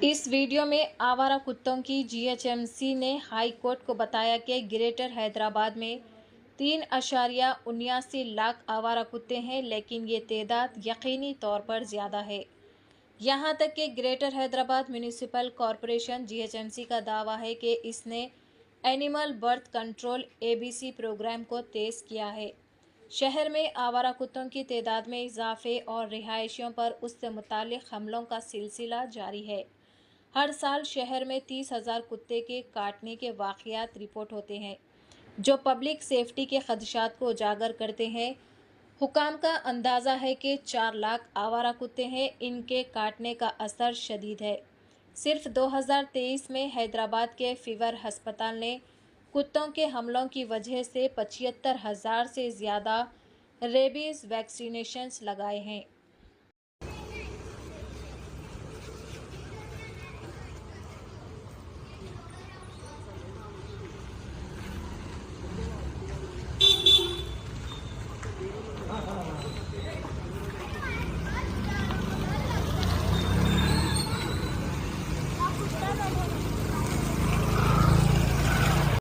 इस वीडियो में आवारा कुत्तों की जीएचएमसी ने हाई कोर्ट को बताया कि ग्रेटर हैदराबाद में 3.79 लाख आवारा कुत्ते हैं, लेकिन ये तादाद यकीनी तौर पर ज़्यादा है। यहाँ तक कि Greater Hyderabad municipal corporation GHMC का दावा है कि इसने animal birth control ABC program को तेज़ किया है। शहर में आवारा कुत्तों की तादाद में इजाफे और रिहायशियों पर उससे मुताल्लिक हमलों का सिलसिला जारी है। हर साल शहर में 30,000 कुत्ते के काटने के वाक़यात रिपोर्ट होते हैं, जो पब्लिक सेफ्टी के खदशात को उजागर करते हैं। हुकाम का अंदाज़ा है कि 4 लाख आवारा कुत्ते हैं। इनके काटने का असर शदीद है। सिर्फ 2023 में हैदराबाद के फीवर हस्पताल ने कुत्तों के हमलों की वजह से 75,000 से ज़्यादा रेबीज़ वैक्सीनेशंस लगाए हैं।